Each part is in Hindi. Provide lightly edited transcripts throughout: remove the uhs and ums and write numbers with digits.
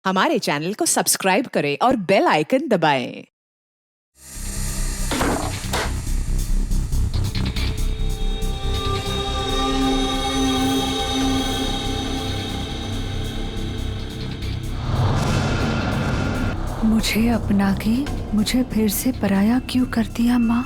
हमारे चैनल को सब्सक्राइब करें और बेल आइकन दबाएं। मुझे अपना के मुझे फिर से पराया क्यों कर दिया माँ?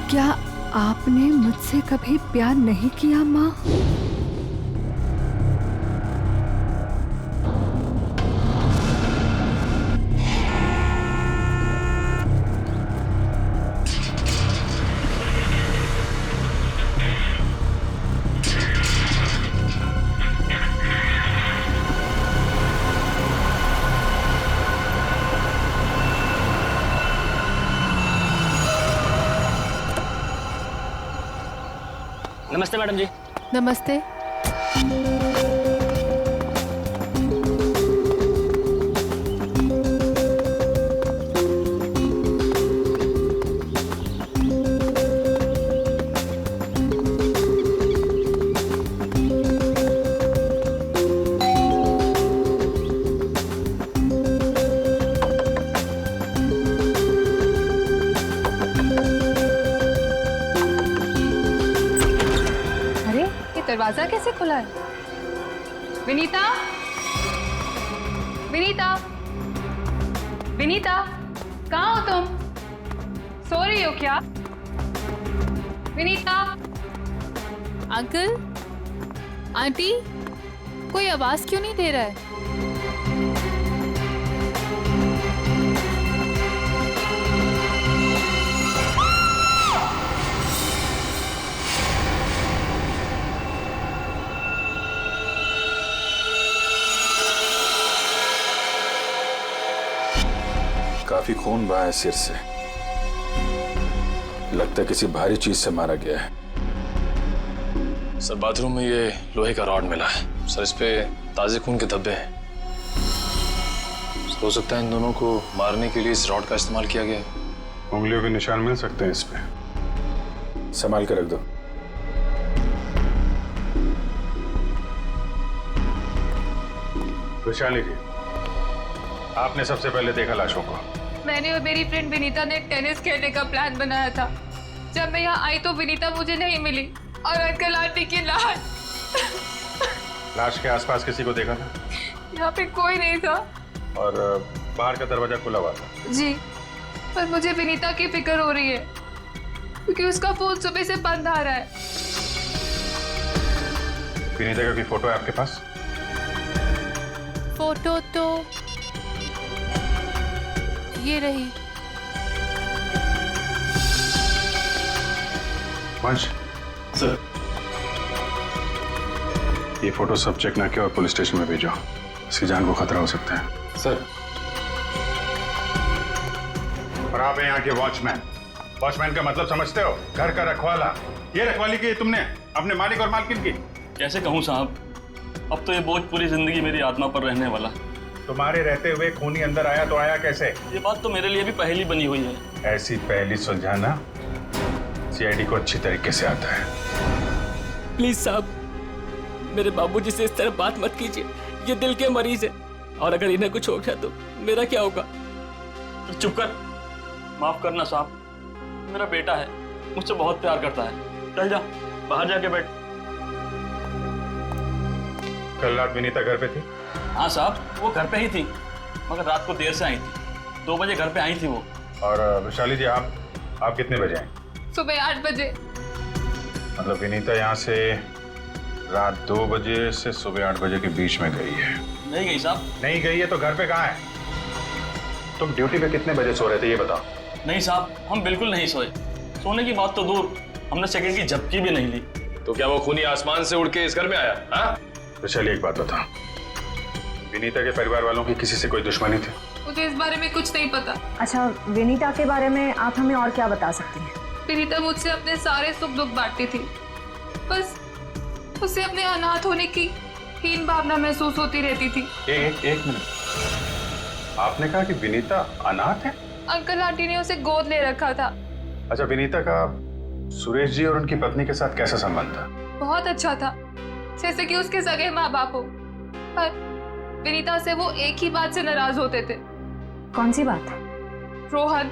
क्या आपने मुझसे कभी प्यार नहीं किया माँ? नमस्ते मैडम जी। नमस्ते। दरवाजा कैसे खुला है? विनीता, विनीता, विनीता, कहाँ हो तुम? सो रही हो क्या? विनीता। अंकल, आंटी, कोई आवाज क्यों नहीं दे रहा है? काफी खून बहा है सिर से। लगता है किसी भारी चीज से मारा गया है। सर बाथरूम में ये लोहे का रॉड मिला है सर, इस पे ताजे खून के धब्बे हैं। हो सकता है इन दोनों को मारने के लिए इस रॉड का इस्तेमाल किया गया है। उंगलियों के निशान मिल सकते हैं इस पे। संभाल के रख दो। वैशाली जी, आपने सबसे पहले देखा लाशों को? मैंने और मेरी फ्रेंड विनीता ने टेनिस खेलने का प्लान बनाया था। जब मैं यहाँ आई तो विनीता मुझे नहीं मिली और अंकल आंटी की लाश। लाश के आसपास किसी को देखा था? यहाँ पे कोई नहीं था। और बाहर का दरवाजा खुला हुआ था? जी, पर मुझे विनीता की फिक्र हो रही है क्योंकि उसका फोन सुबह से बंद आ रहा है। विनीता का कोई फोटो है आपके पास? फोटो तो ये रही। वंश सर, ये फोटो सब चेक ना किया और पुलिस स्टेशन में भेजो। इसकी जान को खतरा हो सकता है। सर। और आप यहाँ के वॉचमैन। वॉचमैन का मतलब समझते हो? घर का रखवाला। ये रखवाली की तुमने अपने मालिक और मालकिन की? कैसे कहूँ साहब, अब तो ये बोझ पूरी जिंदगी मेरी आत्मा पर रहने वाला। तुम्हारे रहते हुए खूनी अंदर आया तो आया कैसे? ये बात तो मेरे लिए भी पहेली बनी हुई है। ऐसी पहेली सुलझाना सीआईडी को अच्छी तरीके से आता है। प्लीज साहब, मेरे बाबूजी से इस तरह बात मत कीजिए। ये दिल के मरीज है और अगर इन्हें कुछ हो गया तो मेरा क्या होगा? तो चुप कर, माफ करना साहब, मेरा बेटा है, मुझसे बहुत प्यार करता है। चल जा, बाहर जाके बैठ। कल रात विनीता घर पे थी? हाँ साहब, वो घर पे ही थी, मगर रात को देर से आई थी। 2 बजे घर पे आई थी वो। और वैशाली जी, आप कितने बजे आए? सुबह 8 बजे। मतलब विनीता यहाँ से रात 2 बजे से सुबह 8 बजे के बीच में गई है? नहीं गई साहब। नहीं गई है तो घर पे कहाँ है? तुम ड्यूटी पे कितने बजे सो रहे थे ये बताओ। नहीं साहब, हम बिल्कुल नहीं सोए। सोने की बात तो दूर, हमने सेकंड की झपकी भी नहीं ली। तो क्या वो खूनी आसमान से उड़ के इस घर में आया? हाँ? वैशाली, एक बात बता, विनीता के परिवार वालों की किसी से कोई दुश्मनी थी? मुझे इस बारे में कुछ नहीं पता। अच्छा, विनीता के बारे में आप हमें और क्या बता सकती हैं? विनीता मुझसे अपने सारे सुख दुख बांटती थी। बस उसे अपने अनाथ होने की हीन भावना महसूस होती रहती थी। एक मिनट, आपने कहा कि विनीता अनाथ है? अंकल आंटी ने उसे गोद ले रखा था। अच्छा, विनीता का सुरेश जी और उनकी पत्नी के साथ कैसा संबंध था? बहुत अच्छा था, जैसे कि उसके सगे माँ बाप हो। पर विनीता से वो एक ही बात से नाराज होते थे। कौन सी बात? रोहन।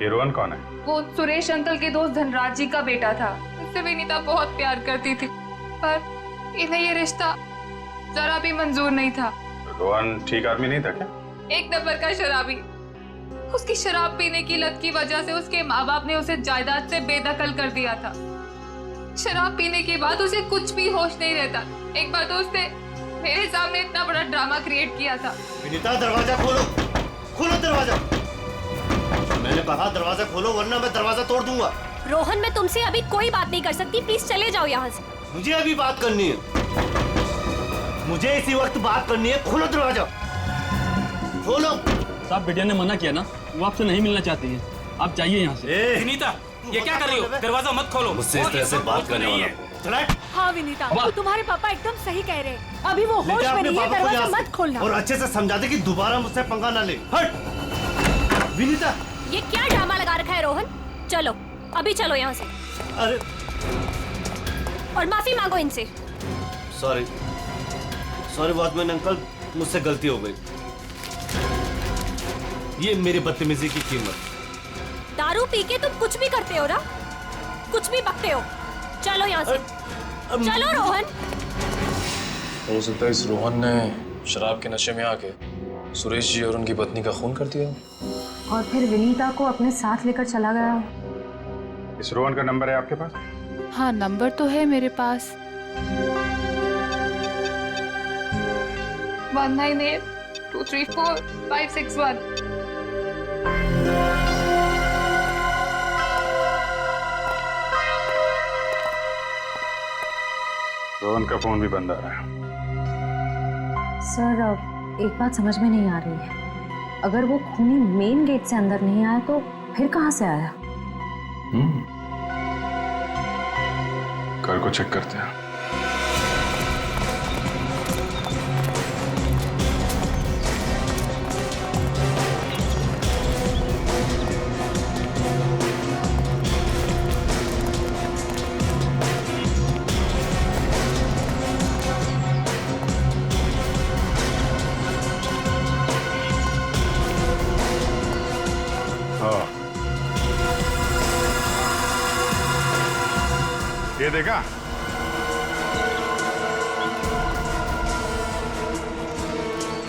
ये रोहन कौन है? वो सुरेश अंकल के दोस्त धनराज जी का बेटा था। उससे विनीता बहुत प्यार करती थी, पर इन्हें ये रिश्ता जरा भी मंजूर नहीं था। रोहन ठीक आदमी नहीं था क्या? एक नंबर का शराबी। उसकी शराब पीने की लत की वजह से उसके माँ बाप ने उसे जायदाद से बेदखल कर दिया था। शराब पीने के बाद उसे कुछ भी होश नहीं रहता। एक बार तो उसने मेरे सामने इतना बड़ा ड्रामा क्रिएट किया था। विनीता, दरवाजा खोलो, खोलो दरवाजा। मैंने कहा दरवाजा खोलो वरना मैं दरवाजा तोड़ दूंगा। रोहन, मैं तुमसे अभी कोई बात नहीं कर सकती, प्लीज चले जाओ यहाँ से। मुझे अभी बात करनी है, मुझे इसी वक्त बात करनी है। खोलो दरवाजा, खोलो। साहब, बिटिया ने मना किया ना, वो आपसे नहीं मिलना चाहती है। आप जाइए यहाँ से। विनीता, ये क्या कर रही हो? दरवाजा मत खोलो। मुझसे इस तरह से बात करने वाला। हाँ विनीता, तो तुम्हारे पापा एकदम सही कह रहे हैं। अभी वो होश में नहीं है, दरवाजा मत खोलना। और अच्छे से समझा दे कि दोबारा मुझसे पंगा ना ले। हट। विनीता, ये क्या ड्रामा लगा रखा है रोहन? चलो अभी चलो यहाँ से। अरे, और माफी मांगो इनसे। सॉरी सॉरी वॉचमैन अंकल, मुझसे गलती हो गई। ये मेरी बदतमीजी की कीमत। दारू पी के तुम कुछ भी करते हो ना, कुछ भी बकते हो। चलो यहाँ से, चलो रोहन। हो सकता है इस रोहन ने शराब के नशे में आके सुरेश जी और उनकी पत्नी का खून कर दिया, और फिर विनीता को अपने साथ लेकर चला गया। इस रोहन का नंबर है आपके पास? हाँ, नंबर तो है मेरे पास। 1982345561। रोहन का फोन भी बंद आ रहा है। सर, एक बात समझ में नहीं आ रही है। अगर वो खूनी मेन गेट से अंदर नहीं आया तो फिर कहाँ से आया? घर को चेक करते हैं। ये देखा?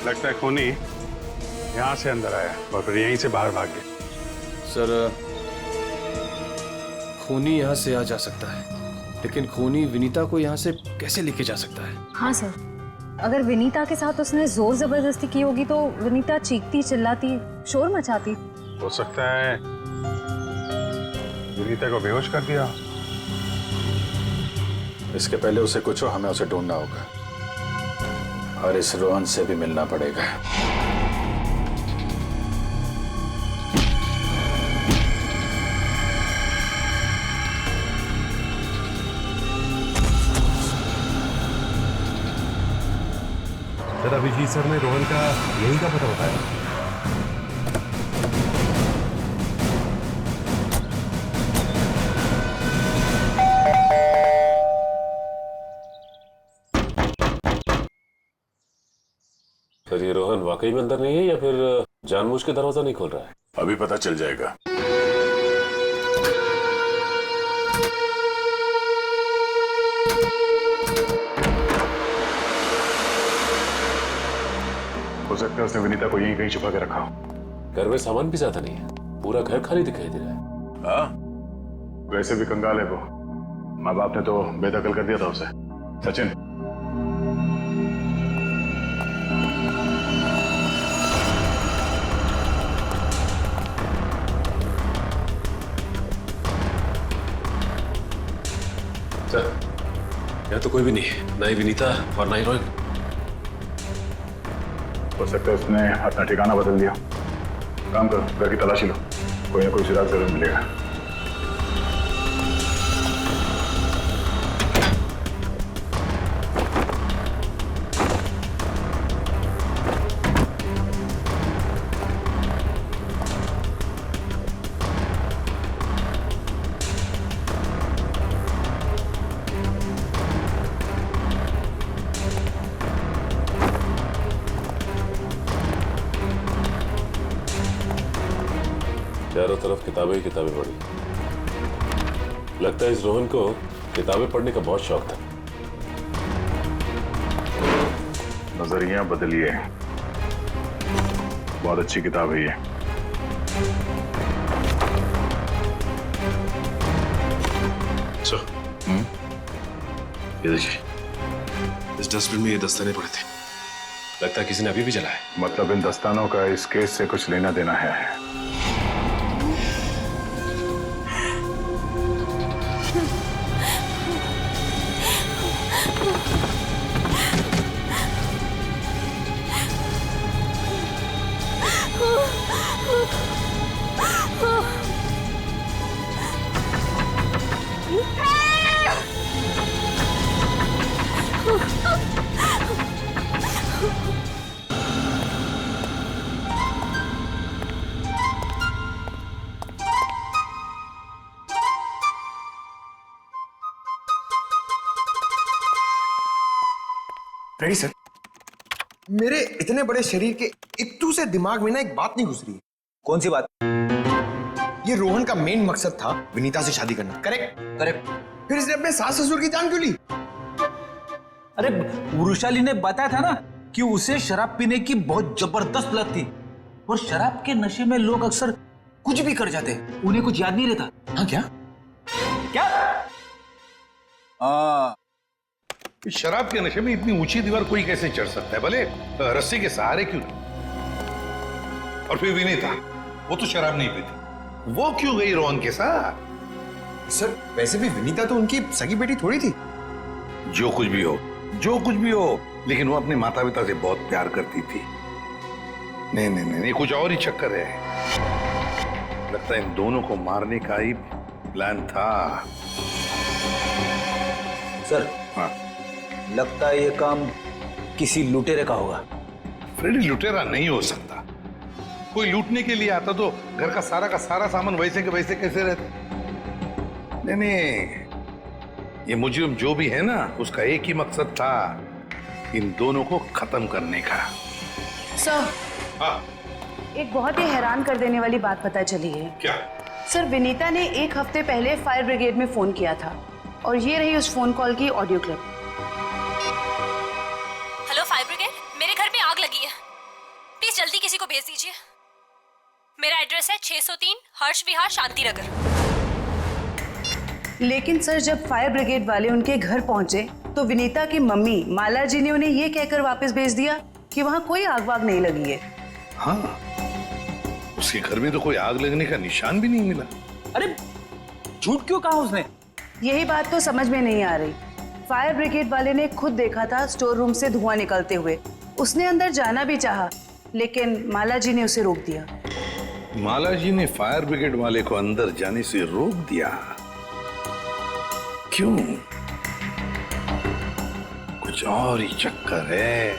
लगता है खूनी यहाँ से अंदर आया और फिर यहीं से बाहर भाग गया। सर, खूनी यहाँ से आ जा सकता है, लेकिन खूनी विनीता को यहाँ से कैसे लेके जा सकता है? हाँ सर, अगर विनीता के साथ उसने जोर जबरदस्ती की होगी तो विनीता चीखती चिल्लाती शोर मचाती। हो सकता है विनीता को बेहोश कर दिया। इसके पहले उसे कुछ हो, हमें उसे ढूंढना होगा और इस रोहन से भी मिलना पड़ेगा। सर, अभिजीत सर ने रोहन का यही का पता बताया। सर, ये रोहन वाकई में अंदर नहीं है या फिर जानबूझ के दरवाजा नहीं खोल रहा है? अभी पता चल जाएगा। हो सकता है उसने विनीता को यहीं कहीं छुपा के रखा हो। घर में सामान भी ज्यादा नहीं है, पूरा घर खाली दिखाई दे रहा है। हाँ, वैसे भी कंगाल है वो। माँ बाप ने तो बेदखल कर दिया था उसे। सचिन, सर, यहाँ तो कोई भी नहीं है, ना ही विनीता और ना ही रोहन। हो सकता है उसने अपना ठिकाना बदल दिया। काम करो, घर की तलाशी लो, कोई ना कोई सुराग जरूर मिलेगा। तरफ किताबें ही किताबें पढ़ी। लगता है इस रोहन को किताबें पढ़ने का बहुत शौक था। नजरिया बदलिए, बहुत अच्छी किताब है ये। सर, ये देखिए, इस डस्टबिन में ये दस्ताने पड़े थे। लगता है किसी ने अभी भी जलाया। मतलब इन दस्तानों का इस केस से कुछ लेना देना है। Ready sir. मेरे इतने बड़े शरीर के इत्तू से दिमाग में ना एक बात नहीं घुस रही है। कौन सी बात? ये रोहन का मेन मकसद था विनीता से शादी करना। Correct correct. फिर इसने अपने सास ससुर की जान क्यों ली? अरे वृषाली ने बताया था ना कि उसे शराब पीने की बहुत जबरदस्त लत थी, और शराब के नशे में लोग अक्सर कुछ भी कर जाते, उन्हें कुछ याद नहीं रहता। हाँ क्या? क्या? शराब के नशे में इतनी ऊंची दीवार कोई कैसे चढ़ सकता है, भले रस्सी के सहारे क्यों? और फिर विनीता, वो तो शराब नहीं पीती, वो क्यों गई रोहन के साथ? सर वैसे भी विनीता तो उनकी सगी बेटी थोड़ी थी। जो कुछ भी हो, जो कुछ भी हो, लेकिन वो अपने माता पिता से बहुत प्यार करती थी। नहीं नहीं नहीं, कुछ और ही चक्कर है। लगता है इन दोनों को मारने का ही प्लान था। सर, हाँ, लगता है ये काम किसी लुटेरे का होगा। फ्रेडी लुटेरा नहीं हो सकता। कोई लूटने के लिए आता तो घर का सारा सामान वैसे के वैसे कैसे रहता? नहीं नहीं, ये मुजरिम जो भी है ना, उसका एक ही मकसद था, इन दोनों को खत्म करने का। सर, हाँ, एक बहुत ही हैरान कर देने वाली बात पता चली है। क्या? सर, विनीता ने 1 हफ्ते पहले फायर ब्रिगेड में फोन किया था, और ये रही उस फोन कॉल की audio clip. Hello fire brigade, मेरे घर में आग लगी है, प्लीज जल्दी किसी को भेज दीजिए। मेरा एड्रेस है 603 हर्ष विहार शांति नगर। लेकिन सर, जब फायर ब्रिगेड वाले उनके घर पहुंचे तो विनीता की मम्मी माला जी ने उन्हें ये कहकर वापस भेज दिया कि वहां कोई आग वाग नहीं लगी है। हाँ, उसके घर में तो कोई आग लगने का निशान भी नहीं मिला। अरे झूठ क्यों कहा उसने? यही बात तो समझ में नहीं आ रही। फायर ब्रिगेड वाले ने खुद देखा था स्टोर रूम से धुआं निकलते हुए। उसने अंदर जाना भी चाहा, लेकिन माला जी ने उसे रोक दिया। माला जी ने फायर ब्रिगेड वाले को अंदर जाने से रोक दिया? क्यों? कुछ और ही चक्कर है।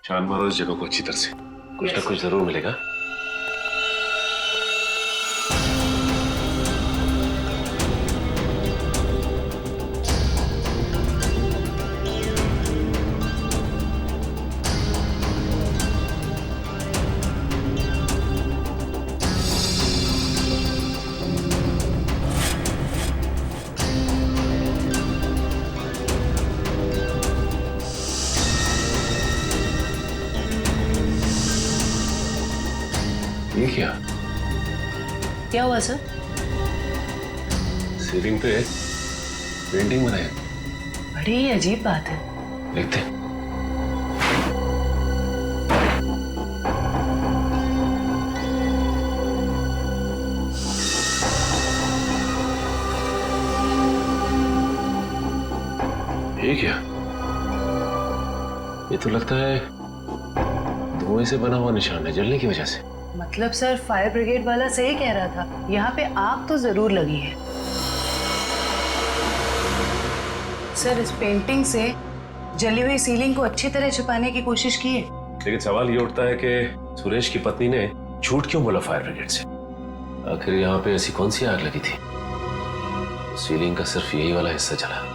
छान मारो इस जगह को अच्छी तरह से, कुछ ना कुछ जरूर मिलेगा। ये क्या हुआ सर? सीलिंग पे पेंटिंग बनाई। बड़ी ही अजीब बात है। देखते हैं। ये क्या? ये तो लगता है धुएं से बना हुआ निशान है, जलने की वजह से। मतलब सर, फायर ब्रिगेड वाला सही कह रहा था, यहाँ पे आग तो जरूर लगी है। सर, इस पेंटिंग से जली हुई सीलिंग को अच्छी तरह छुपाने की कोशिश की है। लेकिन सवाल ये उठता है कि सुरेश की पत्नी ने झूठ क्यों बोला फायर ब्रिगेड से? आखिर यहाँ पे ऐसी कौन सी आग लगी थी? सीलिंग का सिर्फ यही वाला हिस्सा जला।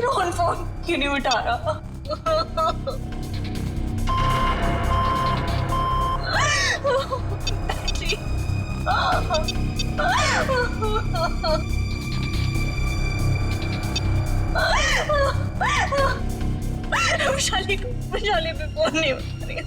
रोहन फोन क्यों नहीं उठा रहा? वैशाली पे फोन नहीं उठा रही।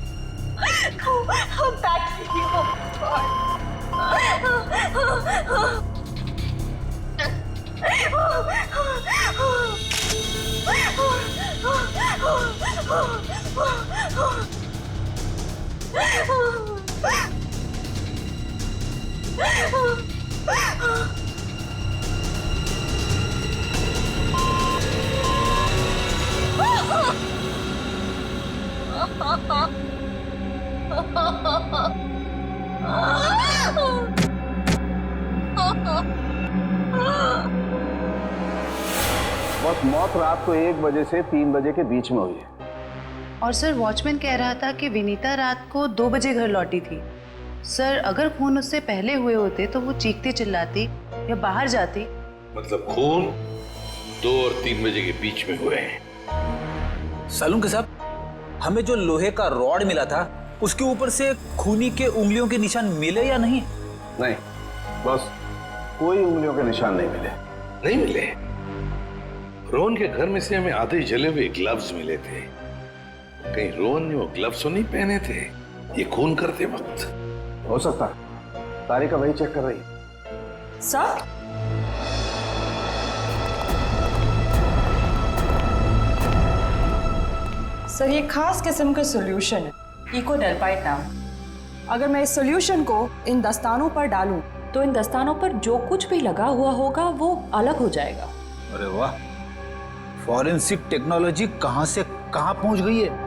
बस मौत रात को 1 बजे से 3 बजे के बीच में हुई है। और सर वॉचमैन कह रहा था कि विनीता रात को 2 बजे घर लौटी थी। सर अगर खून उससे पहले हुए होते तो वो चीखती चिल्लाती या बाहर जाती। मतलब खून 2 और 3 बजे के बीच में हुए हैं। सालून के साहब, हमें जो लोहे का रॉड मिला था उसके ऊपर से खूनी के उंगलियों के निशान मिले या नहीं? नहीं, बस कोई उंगलियों के निशान नहीं मिले। नहीं मिले? रोहन के घर में से हमें आधे जले हुए ग्लव्स मिले थे। कहीं रोहन ने वो ग्लव्स तो नहीं पहने थे ये खून करते वक्त? हो सकता, तारिका वही चेक कर रही। सर सर ये खास किस्म का सॉल्यूशन है, इकोडेल्पाइट नाम। अगर मैं इस सॉल्यूशन को इन दस्तानों पर डालूं तो इन दस्तानों पर जो कुछ भी लगा हुआ होगा वो अलग हो जाएगा। अरे वाह, फॉरेंसिक टेक्नोलॉजी कहां से कहां पहुंच गई है।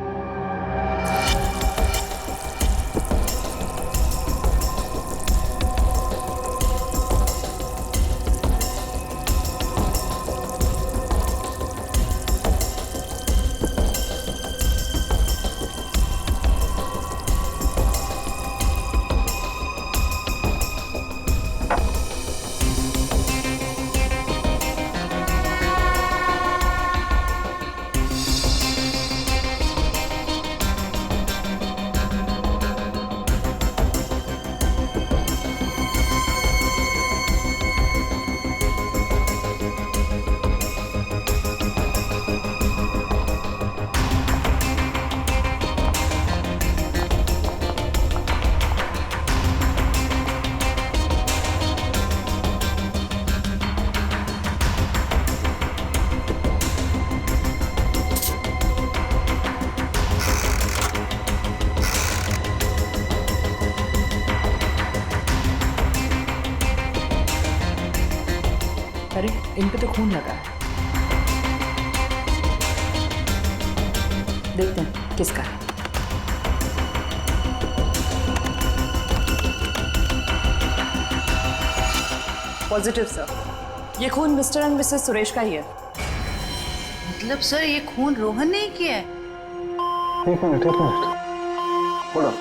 अरे इन पे तो खून लगा है, देखते हैं किसका है। पॉजिटिव सर, ये खून मिस्टर एंड मिसेस सुरेश का ही है। मतलब सर ये खून रोहन ने ही किया है? एक मिनट बोलो।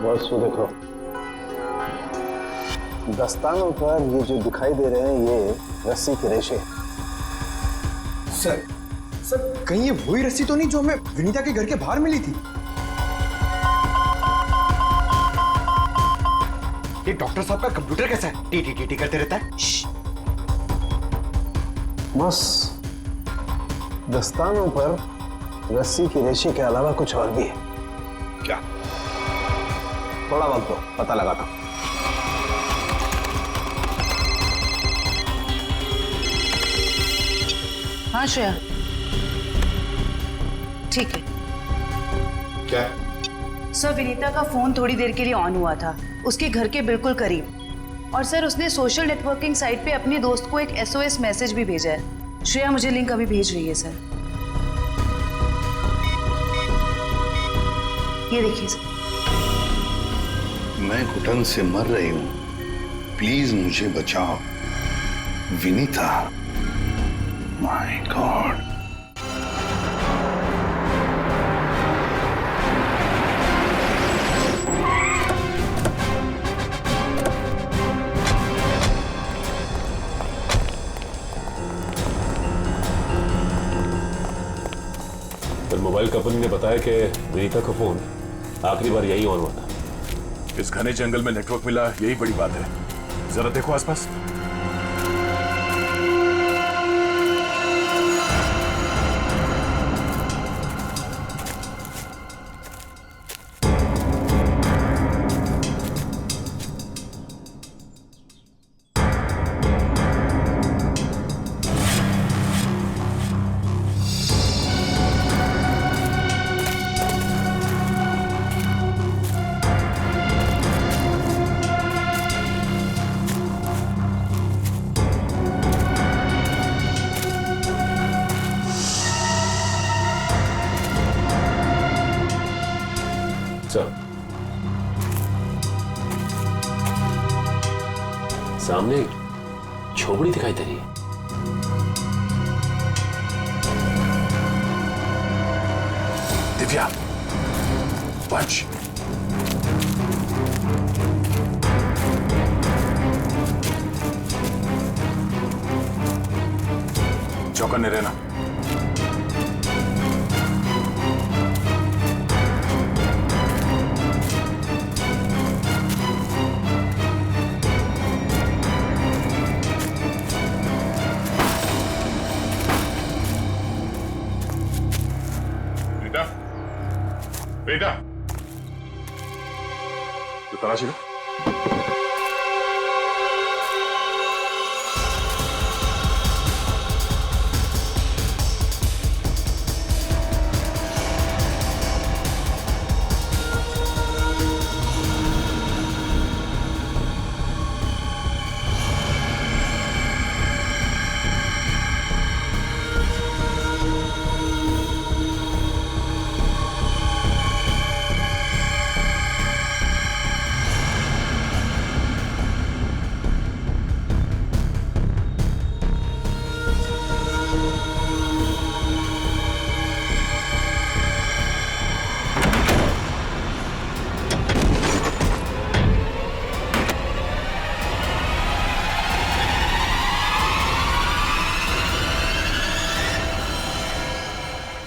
बस वो देखो दस्तानों पर ये जो दिखाई दे रहे हैं ये रस्सी के रेशे। सर कहीं ये वही रस्सी तो नहीं जो हमें विनीता के घर के बाहर मिली थी? ये डॉक्टर साहब का कंप्यूटर कैसा है? टी टी टी टी करते रहता है। बस दस्तानों पर रस्सी के रेशे के अलावा कुछ और भी है। क्या? थोड़ा वक्त दो, पता लगाता हूं। हाँ श्रेया, ठीक है। क्या? सर विनीता का फोन थोड़ी देर के लिए ऑन हुआ था, उसके घर के बिल्कुल करीब। और सर उसने सोशल नेटवर्किंग साइट पे अपनी दोस्त को एक SOS मैसेज भी भेजा है। श्रेया मुझे लिंक अभी भेज रही है सर। ये देखिए सर। मैं घुटन से मर रही हूं, प्लीज मुझे बचाओ। Vinita, my God. फिर मोबाइल कंपनी ने बताया कि विनीता का फोन आखिरी बार यही ऑन हुआ था। इस घने जंगल में नेटवर्क मिला, यही बड़ी बात है। जरा देखो आसपास। सामने झोपड़ी दिखाई दे रही है। दिव्या, पंच। चौकन्ने रहना। बेटा, तो तलाशी लो।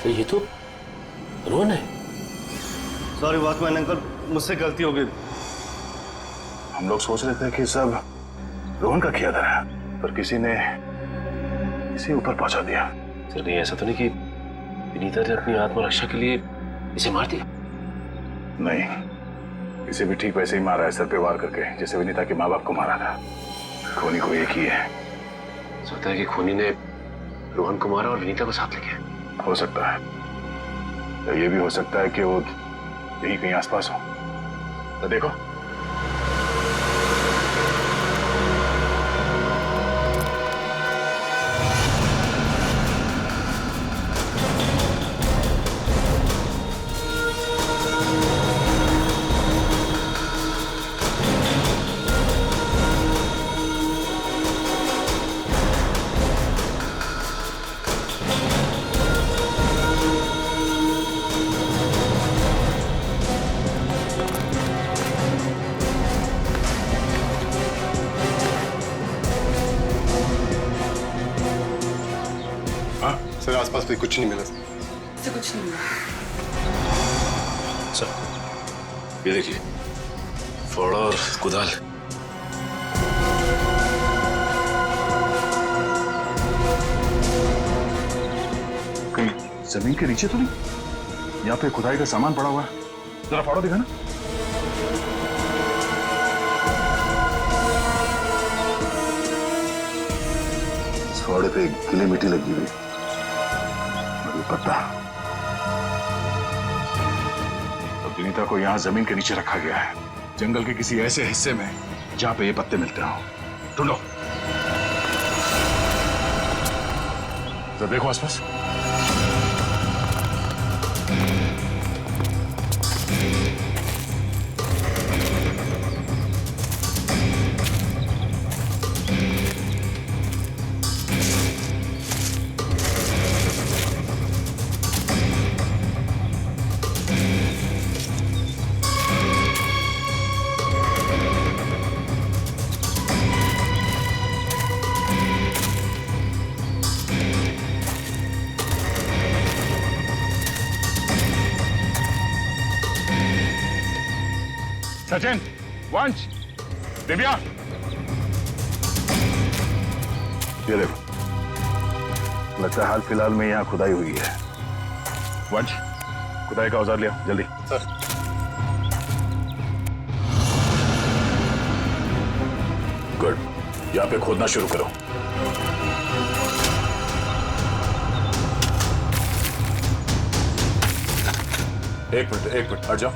ये तो रोहन है। सॉरी वॉचमैन अंकल, मुझसे गलती हो गई। हम लोग सोच रहे थे कि सब रोहन का किया था, पर किसी ने इसे ऊपर पहुंचा दिया। सर कहीं ऐसा तो नहीं कि विनीता ने अपनी आत्मरक्षा के लिए इसे मार दिया? नहीं, इसे भी ठीक वैसे ही मारा है, सर पे वार करके, जैसे विनीता के माँ बाप को मारा था। खूनी को एक ही है। सोचता है कि खूनी ने रोहन को मारा और विनीता को साथ ले गया। हो सकता है, या ये भी हो सकता है कि वो यही कहीं आसपास हो। तो देखो, सर आसपास भी कुछ नहीं मिला से कुछ नहीं मिला। सर ये देखिए, फावड़ा और कुदाल। कहीं जमीन के नीचे तो नहीं? यहाँ पे खुदाई का सामान पड़ा हुआ है, जरा फाड़ो दिखा ना। इस फावड़े पे गीली मिट्टी लगी हुई और ये पत्ता। तो विनीता को यहाँ जमीन के नीचे रखा गया है, जंगल के किसी ऐसे हिस्से में जहाँ पे ये पत्ते मिलते हो। ढूंढो, तो देखो आसपास। सचिन, वंश, दिव्या, ये देखो, लगता है हाल फिलहाल में यहाँ खुदाई हुई है। वंश, खुदाई का औजार लिया जल्दी। सर। गुड, यहाँ पे खोदना शुरू करो। एक मिनट हट जाओ।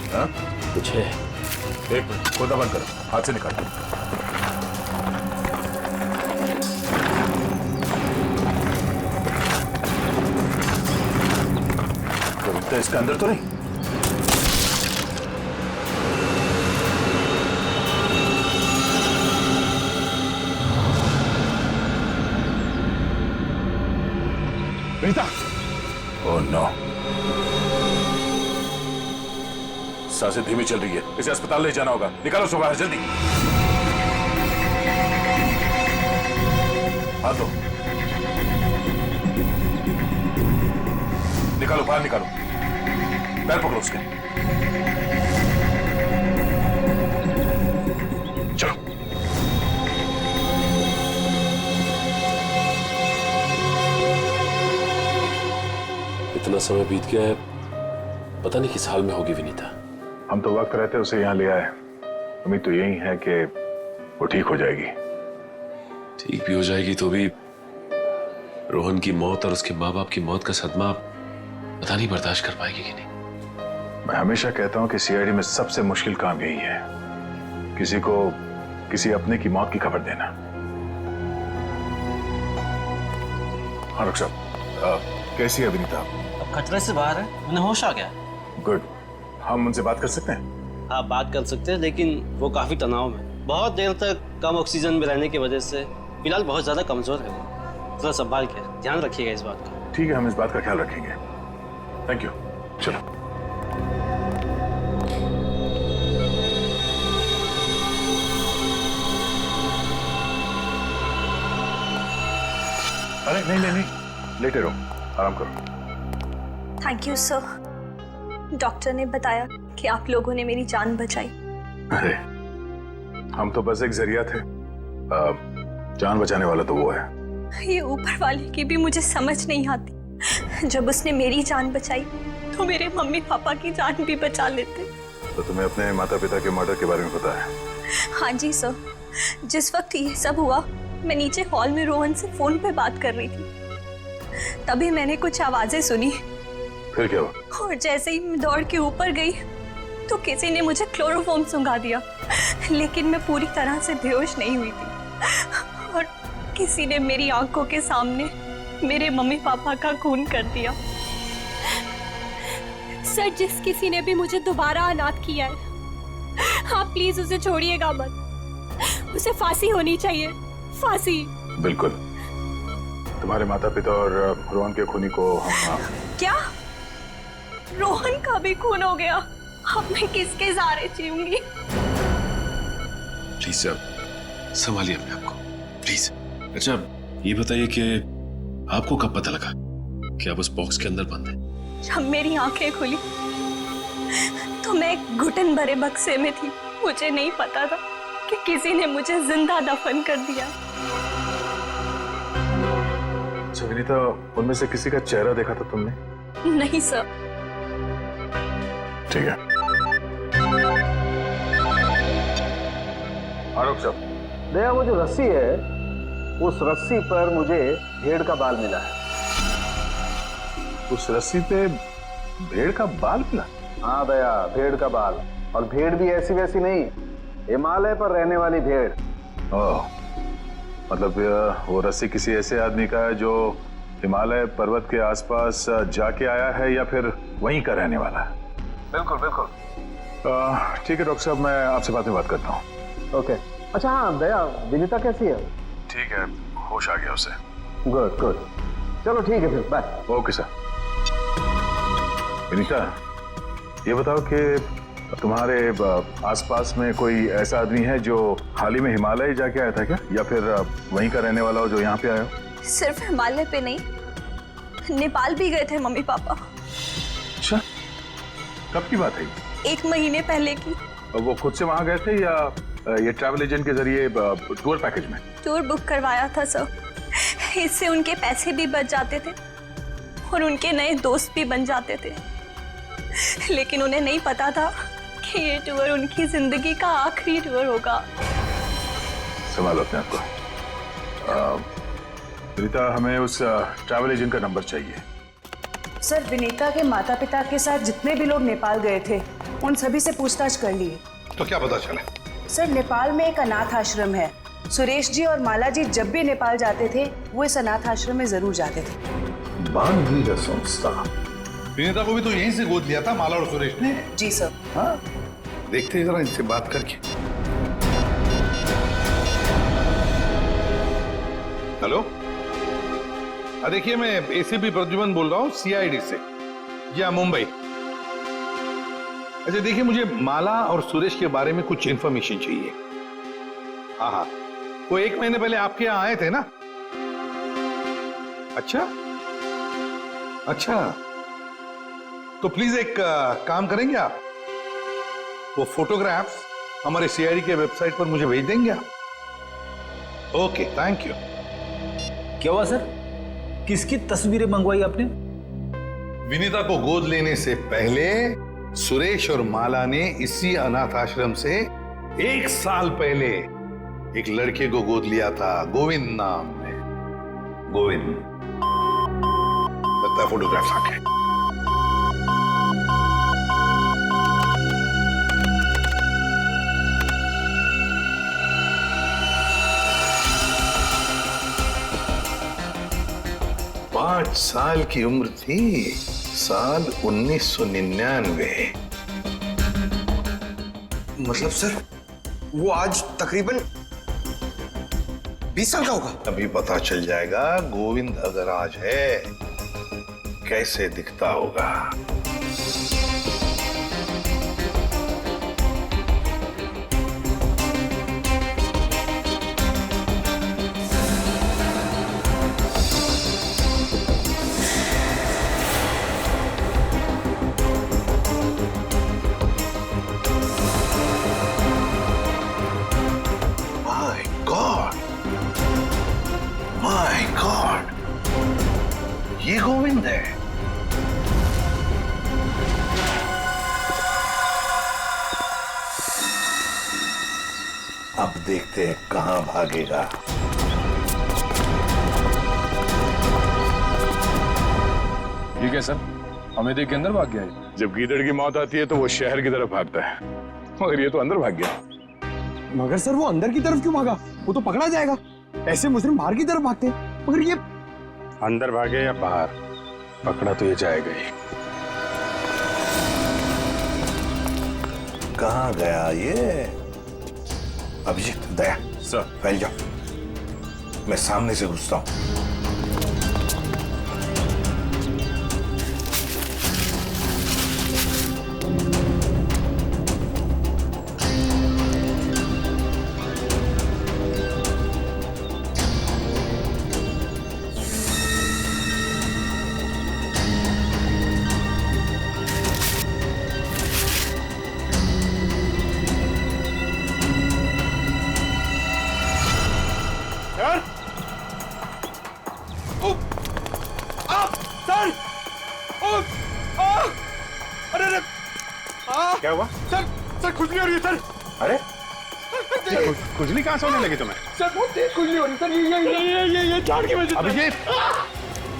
हाँ? कुछ है। एक मिनट, खोदा बंद करो, हाथ से निकालो। तो इसके अंदर तो नहीं? विनीता! ओह नो, सांसें धीमी चल रही है, इसे अस्पताल ले जाना होगा। निकालो उसको बाहर जल्दी। हाथ दो, निकालो बाहर, निकालो। पैर पकड़ो उसके। चलो। इतना समय बीत गया है, पता नहीं किस हाल में होगी विनीता। हम तो वक्त रहते उसे यहाँ ले आए। उम्मीद तो यही है कि वो ठीक हो जाएगी। ठीक भी हो जाएगी तो भी रोहन की मौत और उसके माँ बाप की मौत का सदमा पता नहीं बर्दाश्त कर पाएगी कि नहीं। मैं हमेशा कहता हूँ कि सीआईडी में सबसे मुश्किल काम यही है, किसी को किसी अपने की मौत की खबर देना। हाँ डॉक्टर साहब, कैसी है विनीता? अब खतरे से बाहर है, उन्हें होश आ गया। गुड, हम उनसे बात कर सकते हैं? हाँ बात कर सकते हैं, लेकिन वो काफी तनाव में, बहुत देर तक कम ऑक्सीजन में रहने की वजह से फिलहाल बहुत ज्यादा कमजोर है वो। थोड़ा संभाल के ध्यान रखिएगा इस बात का। ठीक है, हम इस बात का ख्याल रखेंगे। Thank you. चलो। अरे नहीं, लेटे रहो, आराम करो। Thank you sir. डॉक्टर ने बताया कि आप लोगों ने मेरी जान बचाई। अरे हम तो बस एक जरिया थे, जान बचाने वाला तो वो है। ये ऊपर वाले की भी मुझे समझ नहीं आती। जब उसने मेरी जान बचाई तो मेरे मम्मी पापा की जान भी बचा लेते। तो तुम्हें अपने माता पिता के मर्डर के बारे में पता है? हाँ जी सर, जिस वक्त ये सब हुआ मैं नीचे हॉल में रोहन से फोन पे बात कर रही थी, तभी मैंने कुछ आवाजें सुनी। फिर क्या हुआ? और जैसे ही मैं दौड़ के ऊपर गई तो किसी ने मुझे क्लोरोफॉर्म सुंघा दिया, लेकिन मैं पूरी तरह से बेहोश नहीं हुई थी। और किसी ने मेरी आंखों के सामने मेरे मम्मी पापा का खून कर दिया। सर, जिस किसी ने भी मुझे दोबारा अनाथ किया है, आप प्लीज उसे छोड़िएगा मत। उसे फांसी होनी चाहिए, फांसी। बिल्कुल, तुम्हारे माता पिता और रोहन के खूनी को हम क्या रोहन का भी खून हो गया? अब मैं किसके सहारे जीऊंगी? प्लीज सर, संभालिए अपने आप को, प्लीज। अच्छा ये बताइए कि आपको कब पता लगा कि आप उस बॉक्स के अंदर बंद हैं? जब मेरी आंखें खुली तो मैं एक घुटन भरे बक्से में थी। मुझे नहीं पता था कि किसी ने मुझे जिंदा दफन कर दिया। अच्छा विनीता, उनमें से किसी का चेहरा देखा था तुमने? नहीं सर। ठीक है। आरोप साहब, दया, वो जो रस्सी है, उस रस्सी पर मुझे भेड़ का बाल मिला है। उस रस्सी पे भेड़ का बाल मिला? हाँ दया, भेड़ का बाल। और भेड़ भी ऐसी वैसी नहीं, हिमालय पर रहने वाली भेड़। ओह, मतलब वो रस्सी किसी ऐसे आदमी का है जो हिमालय पर्वत के आसपास जाके आया है या फिर वहीं का रहने वाला है? बिल्कुल बिल्कुल। ठीक है डॉक्टर साहब, मैं आपसे बाद में बात करता हूँ। ओके। अच्छा हाँ दया, विनीता कैसी है? ठीक है, होश आ गया उसे। गुड गुड, चलो ठीक है फिर, बाय। Okay sir. विनीता, ये बताओ कि तुम्हारे आसपास में कोई ऐसा आदमी है जो हाल ही में हिमालय जाके आया था क्या, या फिर वहीं का रहने वाला हो जो यहाँ पे आया हो? सिर्फ हिमालय पे नहीं, नेपाल भी गए थे मम्मी पापा। अच्छा, कब की बात है? 1 महीने पहले की। वो खुद से वहां गए थे या ये ट्रैवल एजेंट के जरिए टूर पैकेज में? टूर बुक करवाया था सर। इससे उनके पैसे भी बच जाते थे और उनके नए दोस्त भी बन जाते थे। लेकिन उन्हें नहीं पता था कि ये टूर उनकी जिंदगी का आखिरी टूर होगा। संभालो अपने आप को। विनीता, हमें उस ट्रैवल एजेंट का नंबर चाहिए। सर, विनीता के माता पिता के साथ जितने भी लोग नेपाल गए थे उन सभी से पूछताछ कर लिए। तो क्या पता चला? सर, नेपाल में एक अनाथ आश्रम है। सुरेश जी और माला जी जब भी नेपाल जाते थे वो इस अनाथ आश्रम में जरूर जाते थे। बानवीर संस्था। विनीता को भी तो यहीं से गोद लिया था माला और सुरेश ने? जी सर। हाँ, देखते जरा इनसे बात करके। हेलो, देखिए मैं एसीपी प्रद्युमन बोल रहा हूँ सीआईडी से, या मुंबई। अच्छा देखिए, मुझे माला और सुरेश के बारे में कुछ इंफॉर्मेशन चाहिए। हाँ हाँ, वो 1 महीने पहले आपके यहाँ आए थे ना? अच्छा अच्छा, तो प्लीज एक काम करेंगे आप, वो फोटोग्राफ्स हमारे सीआईडी के वेबसाइट पर मुझे भेज देंगे आप? Okay, thank you. क्या हुआ सर? किसकी तस्वीरें मंगवाई आपने? विनीता को गोद लेने से पहले सुरेश और माला ने इसी अनाथ आश्रम से 1 साल पहले एक लड़के को गोद लिया था, गोविंद नाम में। गोविंद, लगता है फोटोग्राफ्स आ गए। पांच साल की उम्र थी, साल 1999। मतलब सर, वो आज तकरीबन 20 साल का होगा। अभी पता चल जाएगा गोविंद अगर आज है कैसे दिखता होगा। ये गोविंद है। अब देखते हैं कहां भागेगा। ठीक है सर, हमें देख के अंदर भाग गया है। जब गीदड़ की मौत आती है तो वो शहर की तरफ भागता है, मगर ये तो अंदर भाग गया। मगर सर, वो अंदर की तरफ क्यों भागा? वो तो पकड़ा जाएगा। ऐसे मुजरिम बाहर की तरफ भागते हैं, मगर ये अंदर भागे या बाहर, पकड़ा तो ये जाएगा ही। कहां गया ये? अभिजीत, दया सर, फैल जाओ, मैं सामने से घुसता हूं। सर अरे अरे क्या हुआ? सर खुजली हो रही है सर। अरे खुजली कहाँ से होने लगी तुम्हें? सर बहुत तेज खुजली हो रही है सर। ये झाड़ की वजह से। अभिजीत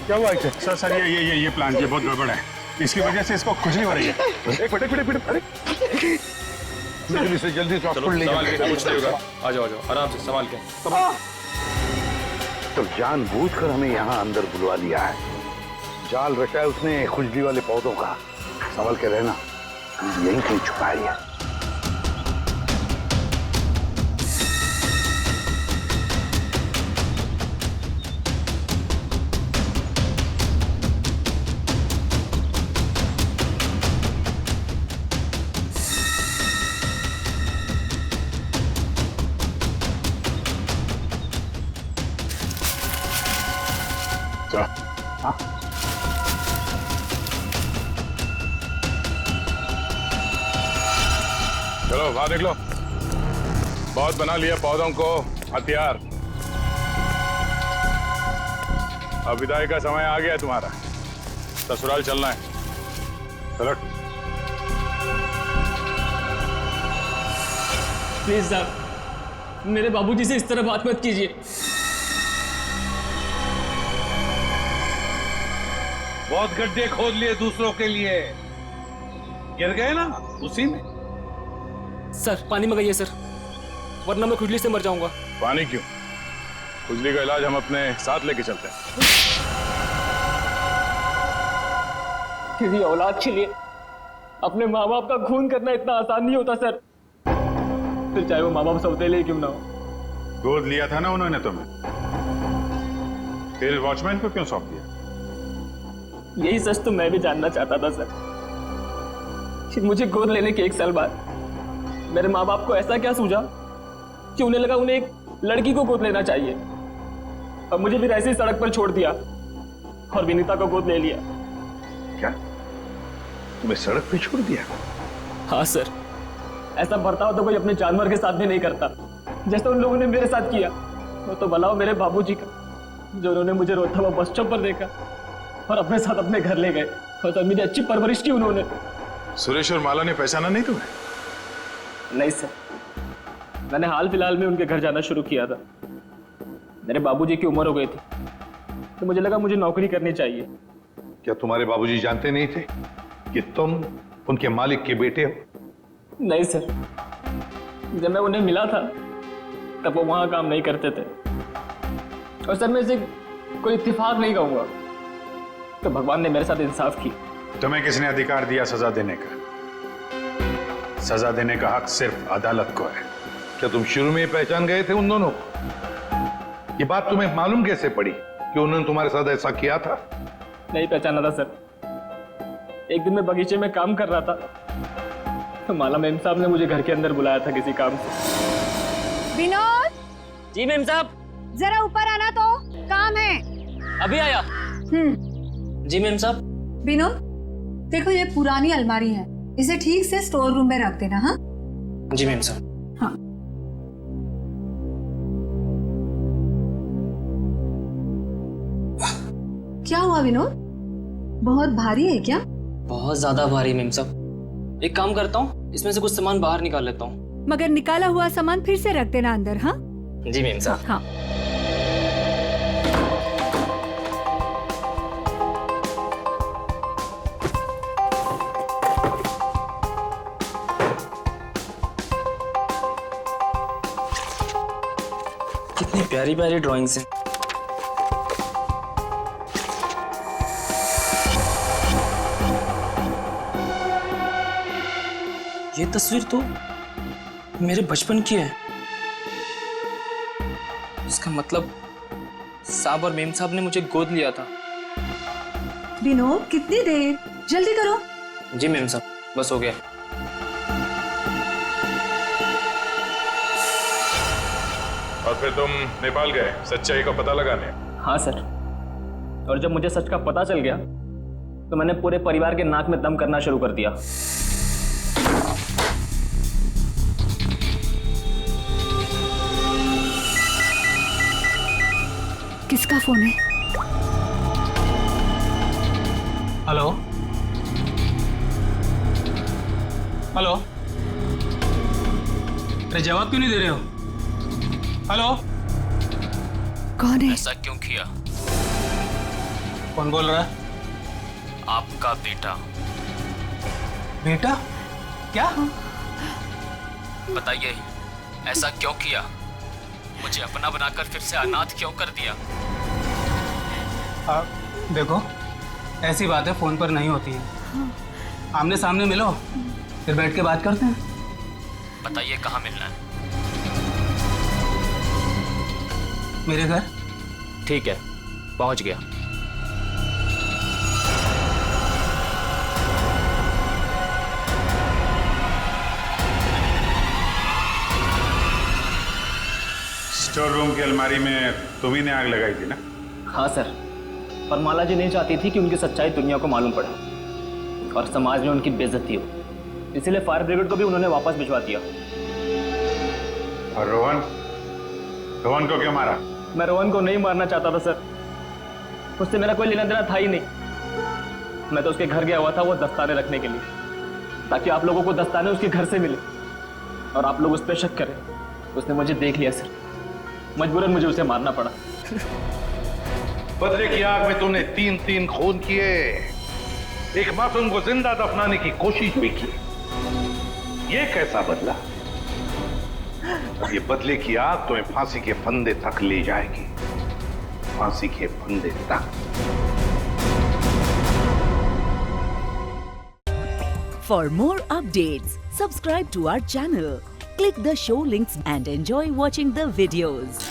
क्या हुआ इसे? सर ये प्लान ये बहुत गड़बड़ है, इसकी वजह से इसको खुजली हो रही है। एक मिनट अरे लेकिन इसे जल्दी से हॉस्पिटल ले सवाल के कुछ नहीं होगा। आ जाओ आराम से सवाल के। तो जानबूझकर हमें यहाँ अंदर बुलवा लिया है, जाल रचा है उसने खुजली वाले पौधों का। संभल के रहना, यहीं कहीं छुपाई है। चलो बाहर निकलो। बहुत बना लिया पौधों को हथियार। अब विदाई का समय आ गया है तुम्हारा, ससुराल चलना है। चलो प्लीज साहब, मेरे बाबूजी से इस तरह बात मत कीजिए। बहुत गड्ढे खोद लिए दूसरों के लिए, गिर गए ना उसी में। सर पानी मंगाइए सर, वरना मैं खुजली से मर जाऊंगा। पानी क्यों? खुजली का इलाज हम अपने साथ लेके चलते हैं। किसी औलाद के लिए अपने माँ बाप का खून करना इतना आसान नहीं होता सर, फिर चाहे वो माँ बाप सौतेले क्यों ना हो। गोद लिया था ना उन्होंने तुम्हें, फिर वॉचमैन को क्यों सौंप दिया? यही सच तो मैं भी जानना चाहता था सर, कि मुझे गोद लेने के 1 साल बाद मेरे माँ बाप को ऐसा क्या सूझा कि उन्हें लगा उन्हें एक लड़की को गोद लेना चाहिए, और मुझे फिर ऐसे ही सड़क पर छोड़ दिया और विनीता को गोद ले लिया। क्या तुम्हें सड़क पे छोड़ दिया? हाँ सर, ऐसा बर्ताव तो कोई अपने जानवर के साथ भी नहीं करता, जैसा उन लोगों ने मेरे साथ किया। वो तो भला हो मेरे बाबूजी का, जो उन्होंने मुझे रोता हुआ बस स्टॉप पर देखा और अपने साथ अपने घर ले गए, और तो मेरी अच्छी परवरिश की उन्होंने। सुरेश और माला ने पहचाना नहीं तुम्हें? नहीं सर, मैंने हाल फिलहाल में उनके घर जाना शुरू किया था। मेरे बाबूजी की उम्र हो गई थी, तो मुझे लगा मुझे नौकरी करनी चाहिए। क्या तुम्हारे बाबूजी जानते नहीं थे कि तुम उनके मालिक के बेटे हो? नहीं सर, जब मैं उन्हें मिला था तब वो वहां काम नहीं करते थे, और सर मैं इसे कोई इत्तेफाक नहीं कहूंगा, तो भगवान ने मेरे साथ इंसाफ की। तुम्हें किसने अधिकार दिया सजा देने का? सजा देने का हक सिर्फ अदालत को है। क्या तुम शुरू में ही पहचान गए थे उन दोनों को? ये बात तुम्हें मालूम कैसे पड़ी कि उन्होंने तुम्हारे साथ ऐसा किया था? नहीं पहचाना था सर। एक दिन मैं बगीचे में काम कर रहा था, तो माला मेम साहब ने मुझे घर के अंदर बुलाया था किसी काम से। विनोद! जी मेम साहब। जरा ऊपर आना, तो काम है। अभी आया। जी मेम साहब। विनोद, देखो ये पुरानी अलमारी है, इसे ठीक से स्टोर रूम में रख देना। हाँ जी मेम साहब। हाँ। क्या हुआ विनोद, बहुत भारी है क्या? बहुत ज्यादा भारी मेम साहब। एक काम करता हूँ, इसमें से कुछ सामान बाहर निकाल लेता हूँ। मगर निकाला हुआ सामान फिर से रख देना अंदर। हाँ जी मेम साहब। हाँ। कितनी प्यारी प्यारी ड्राइंग्स हैं। ये तस्वीर तो मेरे बचपन की है। इसका मतलब साहब और मेम साहब ने मुझे गोद लिया था। विनोद, कितनी देर, जल्दी करो। जी मेम साहब, बस हो गया। और फिर तुम नेपाल गए सच्चाई का पता लगाने? हाँ सर, और जब मुझे सच का पता चल गया तो मैंने पूरे परिवार के नाक में दम करना शुरू कर दिया। किसका फोन है? हेलो हेलो, अरे जवाब क्यों नहीं दे रहे हो? हेलो, कौन है? ऐसा क्यों किया? कौन बोल रहा है? आपका बेटा। बेटा? क्या? बताइए, ऐसा क्यों किया? मुझे अपना बनाकर फिर से अनाथ क्यों कर दिया? देखो, ऐसी बातें फोन पर नहीं होती हैं। आमने सामने मिलो, फिर बैठ के बात करते हैं। बताइए कहाँ मिलना है? मेरे घर। ठीक है, पहुंच गया। स्टोर रूम की अलमारी में तुम्ही ने आग लगाई थी ना? हाँ सर, पर माला जी नहीं चाहती थी कि उनकी सच्चाई दुनिया को मालूम पड़े और समाज में उनकी बेइज्जती हो, इसीलिए फायर ब्रिगेड को भी उन्होंने वापस भिजवा दिया। और रोहन? रोहन को क्यों मारा? मैं रोहन को नहीं मारना चाहता था सर, उससे मेरा कोई लेना देना था ही नहीं। मैं तो उसके घर गया हुआ था वो दस्ताने रखने के लिए, ताकि आप लोगों को दस्ताने उसके घर से मिले और आप लोग उस पर शक करें। उसने मुझे देख लिया सर, मजबूरन मुझे उसे मारना पड़ा। बदले की आग में तूने 3 खून किए, एक मासूम को जिंदा दफनाने की कोशिश भी की। ये कैसा बदला? ये बदले की आग तुम्हें फांसी के फंदे तक ले जाएगी, फांसी के फंदे तक। For more updates, subscribe to our channel, click the show links and enjoy watching the videos.